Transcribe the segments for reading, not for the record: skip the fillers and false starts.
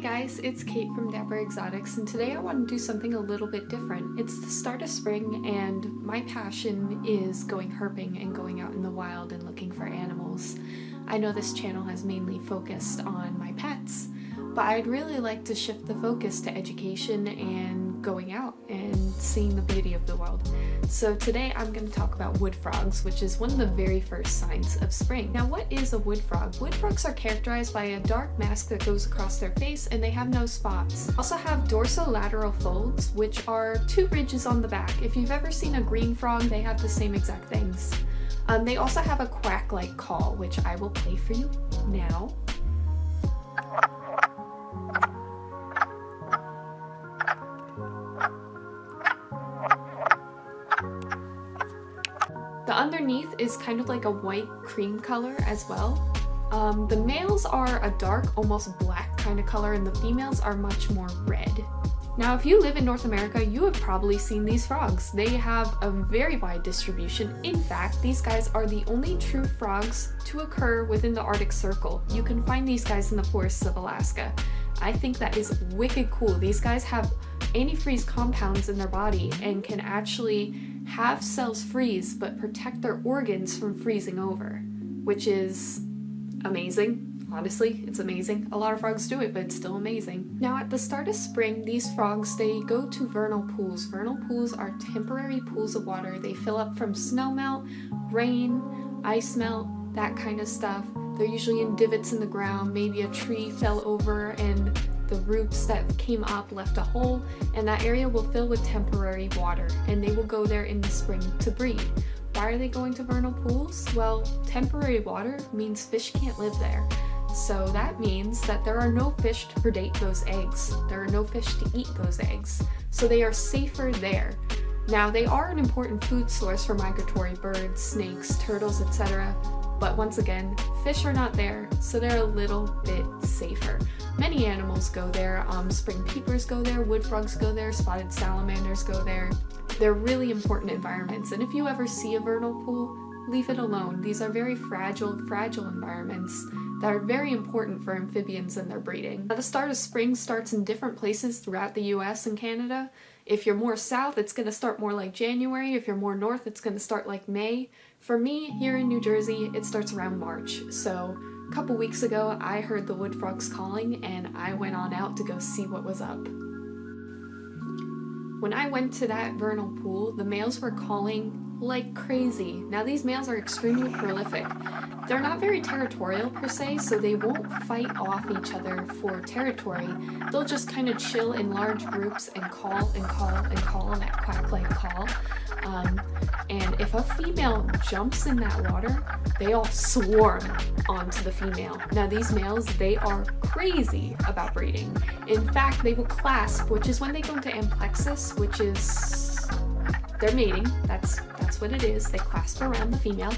guys, it's Kate from Dapper Exotics, and today I want to do something a little bit different. It's the start of spring, and my passion is going herping and going out in the wild and looking for animals. I know this channel has mainly focused on my pets, but I'd really like to shift the focus to education and going out and seeing the beauty of the world. So today I'm going to talk about wood frogs, which is one of the very first signs of spring. Now, what is a wood frog? Wood frogs are characterized by a dark mask that goes across their face, and they have no spots. Also have dorsolateral folds, which are two ridges on the back. If you've ever seen a green frog, they have the same exact things. They also have a quack-like call, which I will play for you now. The underneath is kind of like a white cream color as well. The males are a dark, almost black kind of color, and the females are much more red. Now, if you live in North America, you have probably seen these frogs. They have a very wide distribution. In fact, these guys are the only true frogs to occur within the Arctic Circle. You can find these guys in the forests of Alaska. I think that is wicked cool. These guys have antifreeze compounds in their body and can actually have cells freeze but protect their organs from freezing over, which is amazing. Honestly, it's amazing. A lot of frogs do it, but it's still amazing. Now, at the start of spring, these frogs, they go to vernal pools. Vernal pools are temporary pools of water. They fill up from snowmelt, rain, ice melt, that kind of stuff. They're usually in divots in the ground. Maybe a tree fell over and the roots that came up left a hole, and that area will fill with temporary water, and they will go there in the spring to breed. Why are they going to vernal pools? Well, temporary water means fish can't live there. So that means that there are no fish to predate those eggs. There are no fish to eat those eggs. So they are safer there. Now, they are an important food source for migratory birds, snakes, turtles, etc. But once again, fish are not there, so they're a little bit safer. Many animals go there. Spring peepers go there, wood frogs go there, spotted salamanders go there. They're really important environments, and if you ever see a vernal pool, leave it alone. These are very fragile environments that are very important for amphibians and their breeding. Now, the start of spring starts in different places throughout the US and Canada. If you're more south, it's going to start more like January. If you're more north, it's going to start like May. For me, here in New Jersey, it starts around March. So a couple weeks ago, I heard the wood frogs calling, and I went on out to go see what was up. When I went to that vernal pool, the males were calling like crazy. Now, these males are extremely prolific. They're not very territorial per se, so they won't fight off each other for territory. They'll just kind of chill in large groups and call and call and call in that quack-like call. And if a female jumps in that water, they all swarm onto the female. Now, these males, they are crazy about breeding. In fact, they will clasp, which is when they go into amplexus, which is they're mating. That's what it is. They clasp around the female.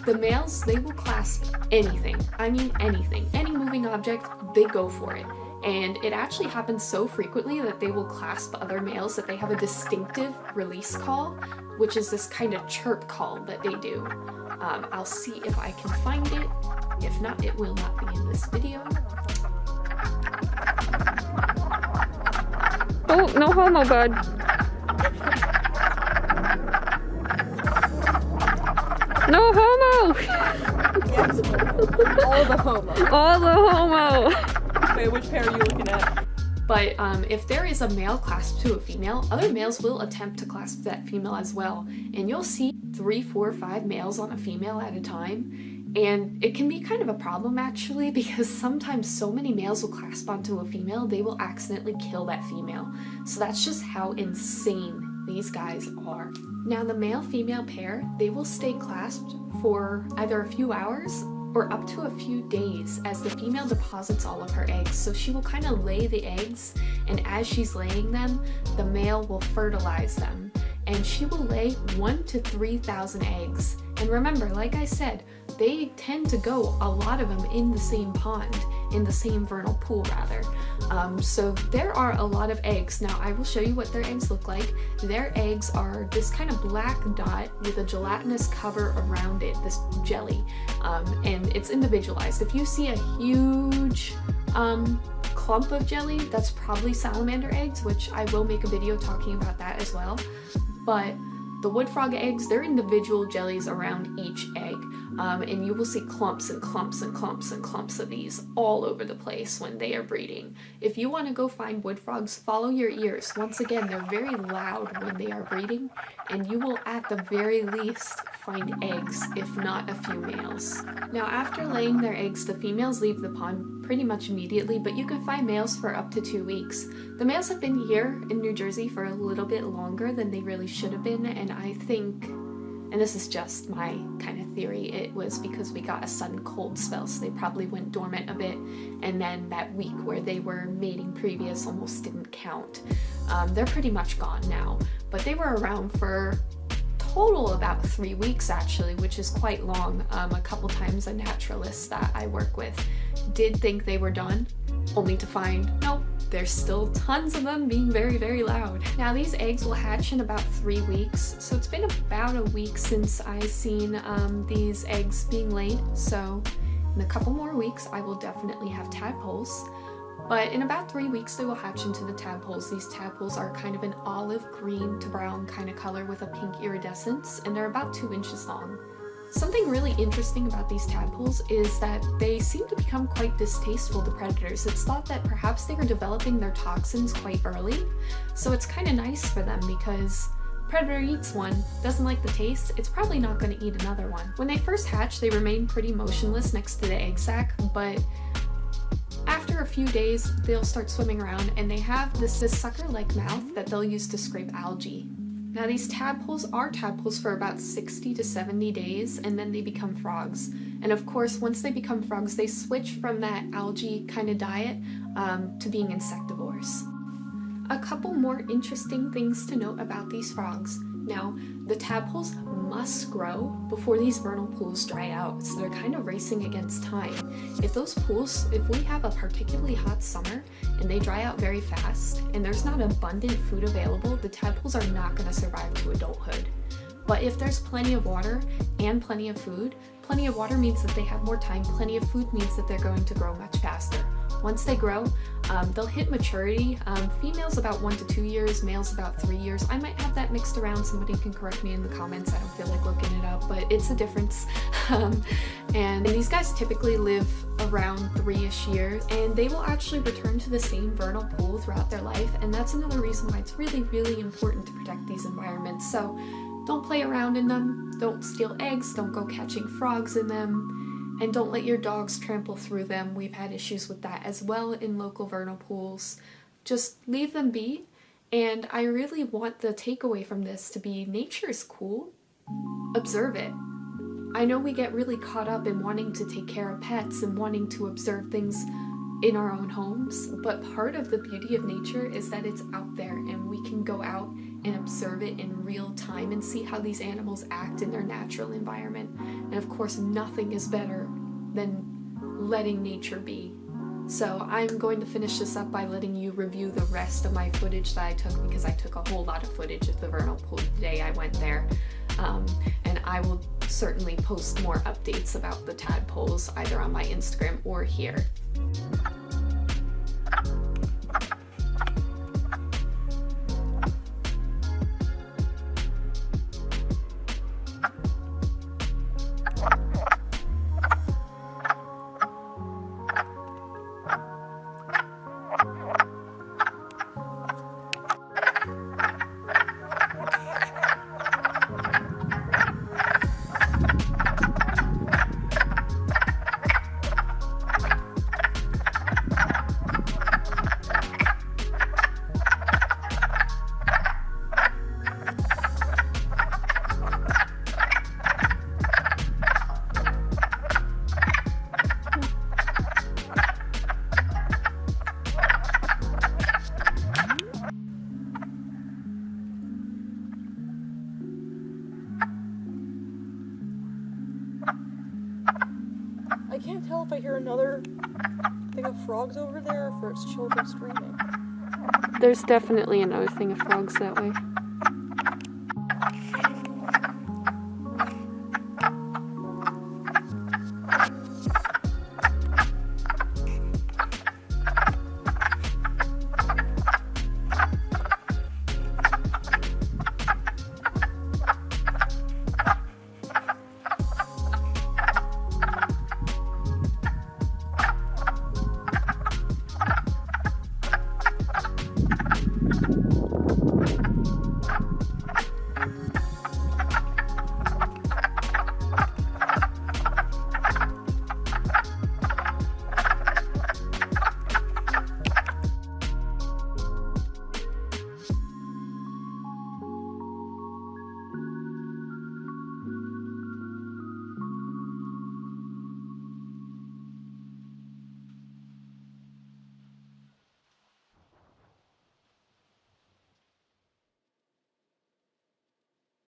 The males, they will clasp anything. I mean anything. Any moving object, they go for it. And it actually happens so frequently that they will clasp other males that they have a distinctive release call, which is this kind of chirp call that they do. I'll see if I can find it. If not, it will not be in this video. Oh, no homo, bud. No homo! Yes. All the homo. All the homo! Wait, which pair are you looking at? But if there is a male clasp to a female, other males will attempt to clasp that female as well. And you'll see 3, 4, 5 males on a female at a time. And it can be kind of a problem actually, because sometimes so many males will clasp onto a female, they will accidentally kill that female. So that's just how insane these guys are. Now, the male-female pair, they will stay clasped for either a few hours or up to a few days as the female deposits all of her eggs. So she will kind of lay the eggs, and as she's laying them, the male will fertilize them. And she will lay 1,000 to 3,000 eggs. And remember, like I said, they tend to go, a lot of them, in the same pond, in the same vernal pool rather. So there are a lot of eggs. Now, I will show you what their eggs look like. Their eggs are this kind of black dot with a gelatinous cover around it, this jelly, and it's individualized. If you see a huge clump of jelly, that's probably salamander eggs, which I will make a video talking about that as well. But the wood frog eggs, they're individual jellies around each egg. And you will see clumps and clumps and clumps and clumps of these all over the place when they are breeding. If you want to go find wood frogs, follow your ears. Once again, they're very loud when they are breeding, and you will at the very least find eggs, if not a few males. Now, after laying their eggs, the females leave the pond pretty much immediately, but you can find males for up to 2 weeks. The males have been here in New Jersey for a little bit longer than they really should have been, and I think, and this is just my kind of theory, it was because we got a sudden cold spell, so they probably went dormant a bit, and then that week where they were mating previous almost didn't count. They're pretty much gone now, but they were around for total about 3 weeks actually, which is quite long. A couple times a naturalist that I work with did think they were done, only to find, nope, there's still tons of them being very, very loud. Now these eggs will hatch in about 3 weeks, so it's been about a week since I've seen these eggs being laid, so in a couple more weeks I will definitely have tadpoles. But in about 3 weeks they will hatch into the tadpoles. These tadpoles are kind of an olive green to brown kind of color with a pink iridescence, and they're about 2 inches long. Something really interesting about these tadpoles is that they seem to become quite distasteful to predators. It's thought that perhaps they are developing their toxins quite early, so it's kind of nice for them because predator eats one, doesn't like the taste, it's probably not going to eat another one. When they first hatch, they remain pretty motionless next to the egg sac, but after a few days, they'll start swimming around, and they have this sucker-like mouth that they'll use to scrape algae. Now these tadpoles are tadpoles for about 60 to 70 days, and then they become frogs. And of course, once they become frogs, they switch from that algae kind of diet to being insectivores. A couple more interesting things to note about these frogs. Now, the tadpoles must grow before these vernal pools dry out, so they're kind of racing against time. If we have a particularly hot summer and they dry out very fast and there's not abundant food available, the tadpoles are not going to survive to adulthood. But if there's plenty of water and plenty of food, plenty of water means that they have more time, plenty of food means that they're going to grow much faster. Once they grow, they'll hit maturity. Females about 1 to 2 years, males about 3 years. I might have that mixed around, somebody can correct me in the comments, I don't feel like looking it up, but it's a difference. And these guys typically live around 3-ish years, and they will actually return to the same vernal pool throughout their life, and that's another reason why it's really, really important to protect these environments. So don't play around in them, don't steal eggs, don't go catching frogs in them, and don't let your dogs trample through them. We've had issues with that as well in local vernal pools. Just leave them be, and I really want the takeaway from this to be nature is cool. Observe it. I know we get really caught up in wanting to take care of pets and wanting to observe things in our own homes, but part of the beauty of nature is that it's out there and we can go out and observe it in real time and see how these animals act in their natural environment. And of course, nothing is better than letting nature be. So I'm going to finish this up by letting you review the rest of my footage that I took, because I took a whole lot of footage of the vernal pool the day I went there. And I will certainly post more updates about the tadpoles either on my Instagram or here. I can't tell if I hear another thing of frogs over there or if it's children screaming. There's definitely another thing of frogs that way.